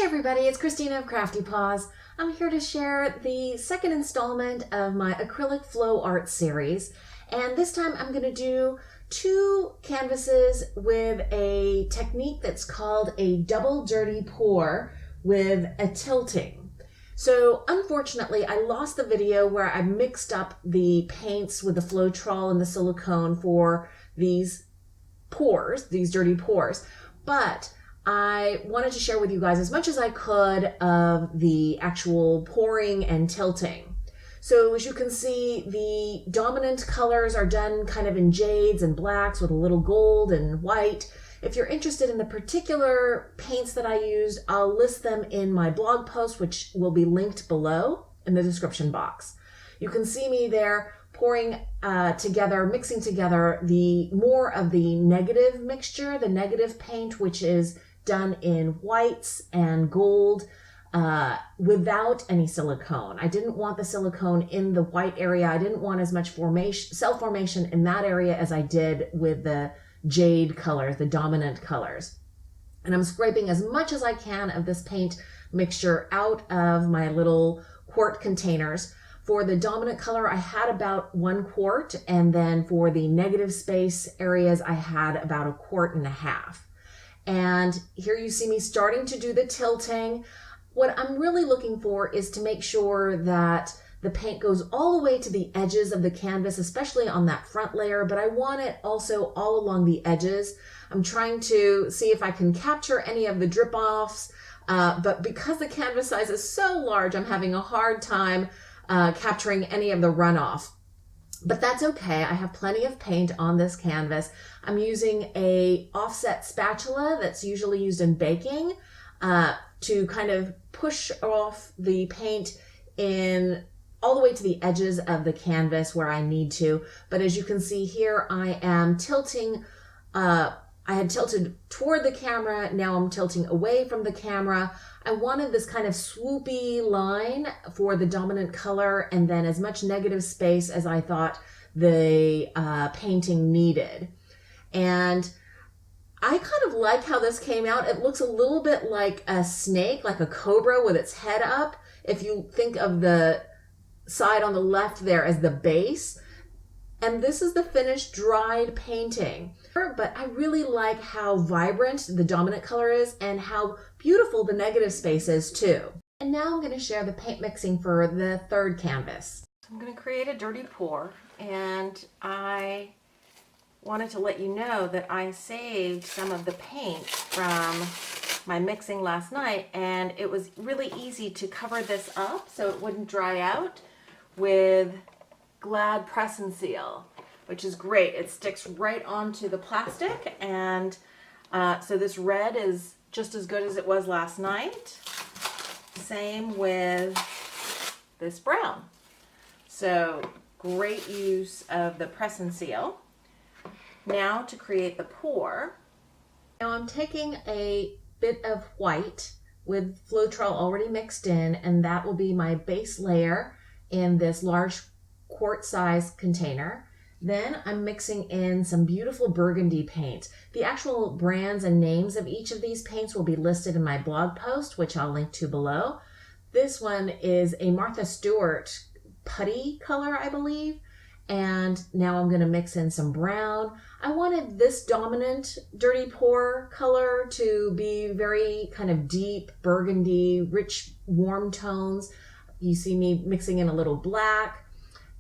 everybody, it's Christina of CraftyPaws. I'm here to share the second installment of my acrylic flow art series, and this time I'm going to do two canvases with a technique that's called a double dirty pour with a tilting. So unfortunately I lost the video where I mixed up the paints with the Floetrol and the silicone for these pours, these dirty pours, but I wanted to share with you guys as much as I could of the actual pouring and tilting. So as you can see, the dominant colors are done kind of in jades and blacks with a little gold and white. If you're interested in the particular paints that I used, I'll list them in my blog post, which will be linked below in the description box. You can see me there pouring together, mixing together the more of the negative mixture, the negative paint, which is done in whites and gold without any silicone. I didn't want the silicone in the white area. I didn't want as much formation, cell formation in that area as I did with the jade colors, the dominant colors. And I'm scraping as much as I can of this paint mixture out of my little quart containers. For the dominant color, I had about 1 quart, and then for the negative space areas, I had about 1.5 quarts. And here you see me starting to do the tilting. What I'm really looking for is to make sure that the paint goes all the way to the edges of the canvas, especially on that front layer, but I want it also all along the edges. I'm trying to see if I can capture any of the drip offs, but because the canvas size is so large, I'm having a hard time capturing any of the runoff. But that's okay. I have plenty of paint on this canvas. I'm using a offset spatula that's usually used in baking to kind of push off the paint in all the way to the edges of the canvas where I need to. But as you can see here, I am tilting. I had tilted toward the camera. Now I'm tilting away from the camera. I wanted this kind of swoopy line for the dominant color and then as much negative space as I thought the painting needed. And I kind of like how this came out. It looks a little bit like a snake, like a cobra with its head up. If you think of the side on the left there as the base. And this is the finished dried painting. But I really like how vibrant the dominant color is and how beautiful the negative space is too. And now I'm going to share the paint mixing for the third canvas. I'm going to create a dirty pour, and I wanted to let you know that I saved some of the paint from my mixing last night, and it was really easy to cover this up so it wouldn't dry out with Glad Press and Seal, which is great. It sticks right onto the plastic, and so this red is just as good as it was last night. Same with this brown. So great use of the Press and Seal. Now to create the pour. Now I'm taking a bit of white with Floetrol already mixed in, and that will be my base layer in this large quart size container. Then I'm mixing in some beautiful burgundy paint. The actual brands and names of each of these paints will be listed in my blog post, which I'll link to below. This one is a Martha Stewart putty color, I believe. And now I'm going to mix in some brown. I wanted this dominant dirty pour color to be very kind of deep burgundy, rich, warm tones. You see me mixing in a little black.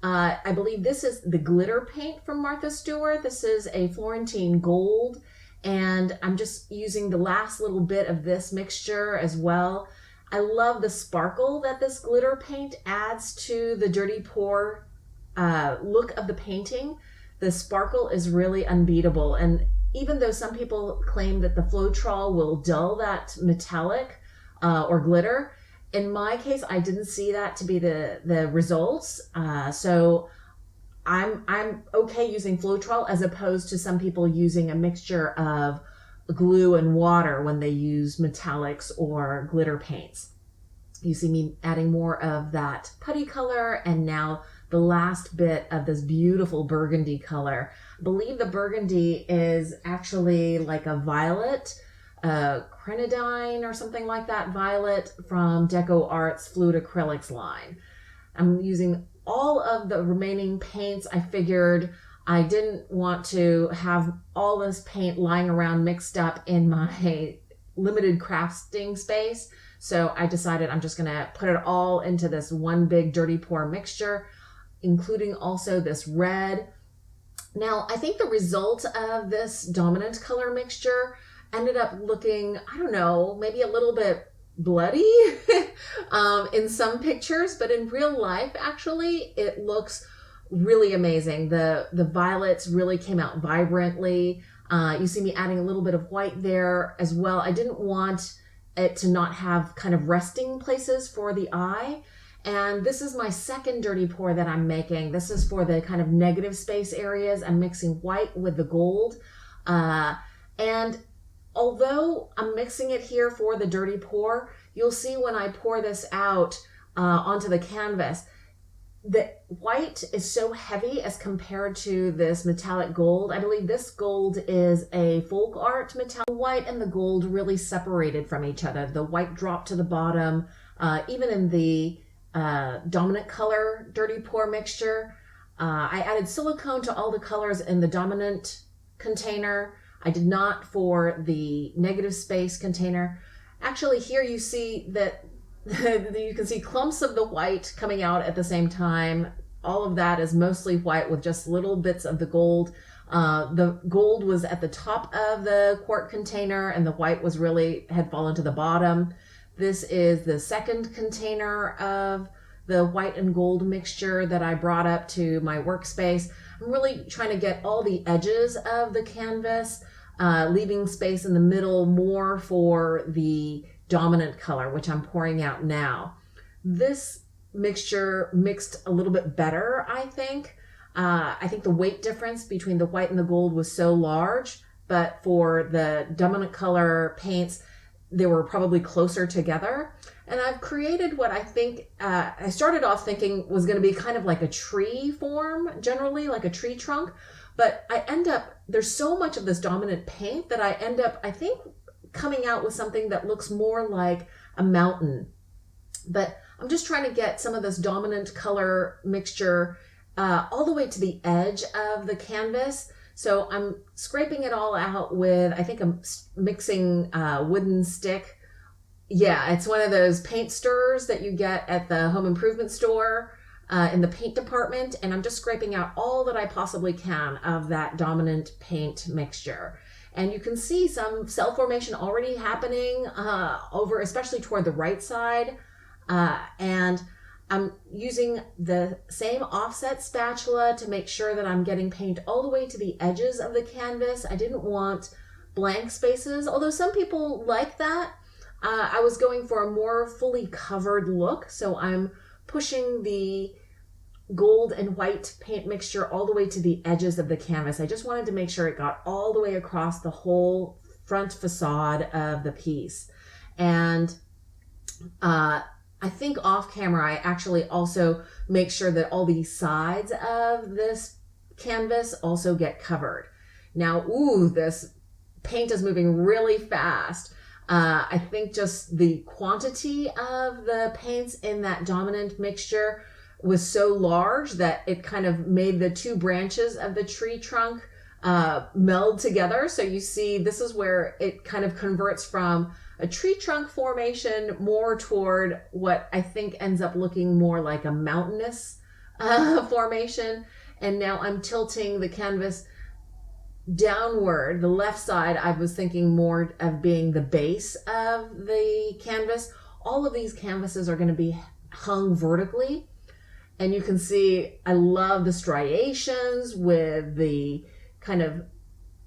I believe this is the glitter paint from Martha Stewart. This is a Florentine gold, and I'm just using the last little bit of this mixture as well. I love the sparkle that this glitter paint adds to the dirty pour look of the painting. The sparkle is really unbeatable, and even though some people claim that the Floetrol will dull that metallic or glitter, in my case, I didn't see that to be the results. So I'm okay using Floetrol as opposed to some people using a mixture of glue and water when they use metallics or glitter paints. You see me adding more of that putty color, and now the last bit of this beautiful burgundy color. I believe the burgundy is actually like a violet Grenadine or something like that violet from Deco Art's Fluid Acrylics line. I'm using all of the remaining paints. I figured I didn't want to have all this paint lying around mixed up in my limited crafting space. So I decided I'm just gonna put it all into this one big dirty pour mixture, including also this red. Now, I think the result of this dominant color mixture ended up looking, I don't know, maybe a little bit bloody in some pictures, but in real life, actually, it looks really amazing. The violets really came out vibrantly. You see me adding a little bit of white there as well. I didn't want it to not have kind of resting places for the eye. And this is my second dirty pour that I'm making. This is for the kind of negative space areas. I'm mixing white with the gold. And although I'm mixing it here for the dirty pour, you'll see when I pour this out onto the canvas, the white is so heavy as compared to this metallic gold. I believe this gold is a folk art metallic. The white and the gold really separated from each other. The white dropped to the bottom, even in the dominant color dirty pour mixture. I added silicone to all the colors in the dominant container. I did not for the negative space container. Actually, here you see that you can see clumps of the white coming out at the same time. All of that is mostly white with just little bits of the gold. The gold was at the top of the quart container and the white was really had fallen to the bottom. This is the second container of the white and gold mixture that I brought up to my workspace. I'm really trying to get all the edges of the canvas, leaving space in the middle more for the dominant color, which I'm pouring out now. This mixture mixed a little bit better, I think. I think the weight difference between the white and the gold was so large, but for the dominant color paints, they were probably closer together. And I've created what I think, I started off thinking was going to be kind of like a tree form, generally like a tree trunk, but I end up, there's so much of this dominant paint that I end up, I think, coming out with something that looks more like a mountain. But I'm just trying to get some of this dominant color mixture all the way to the edge of the canvas. So I'm scraping it all out with, I think I'm mixing wooden stick. Yeah, it's one of those paint stirrers that you get at the home improvement store in the paint department. And I'm just scraping out all that I possibly can of that dominant paint mixture. And you can see some cell formation already happening over, especially toward the right side. And I'm using the same offset spatula to make sure that I'm getting paint all the way to the edges of the canvas. I didn't want blank spaces, although some people like that. I was going for a more fully covered look, so I'm pushing the gold and white paint mixture all the way to the edges of the canvas. I just wanted to make sure it got all the way across the whole front facade of the piece. And I think off camera, I actually also make sure that all the sides of this canvas also get covered. Now, ooh, this paint is moving really fast. I think just the quantity of the paints in that dominant mixture was so large that it kind of made the two branches of the tree trunk meld together. So you see, this is where it kind of converts from a tree trunk formation more toward what I think ends up looking more like a mountainous formation. And now I'm tilting the canvas downward. The left side, I was thinking more of being the base of the canvas. All of these canvases are going to be hung vertically. And you can see, I love the striations with the kind of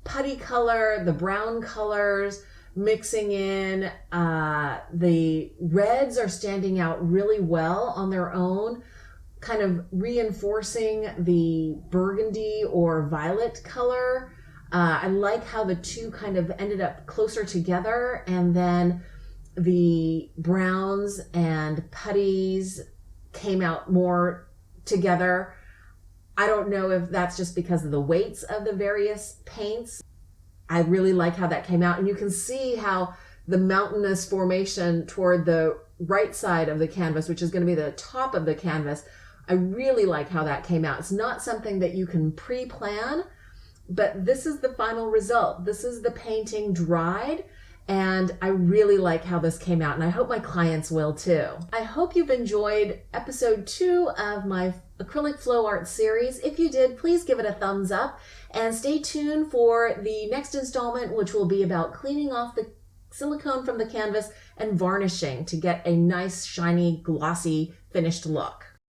putty color, the brown colors, mixing in. The reds are standing out really well on their own, kind of reinforcing the burgundy or violet color. I like how the two kind of ended up closer together, and then the browns and putties came out more together. I don't know if that's just because of the weights of the various paints. I really like how that came out. And you can see how the mountainous formation toward the right side of the canvas, which is going to be the top of the canvas, I really like how that came out. It's not something that you can pre-plan, but this is the final result. This is the painting dried, and I really like how this came out, and I hope my clients will too. I hope you've enjoyed episode 2 of my acrylic flow art series. If you did, please give it a thumbs up, and stay tuned for the next installment, which will be about cleaning off the silicone from the canvas and varnishing to get a nice, shiny, glossy, finished look.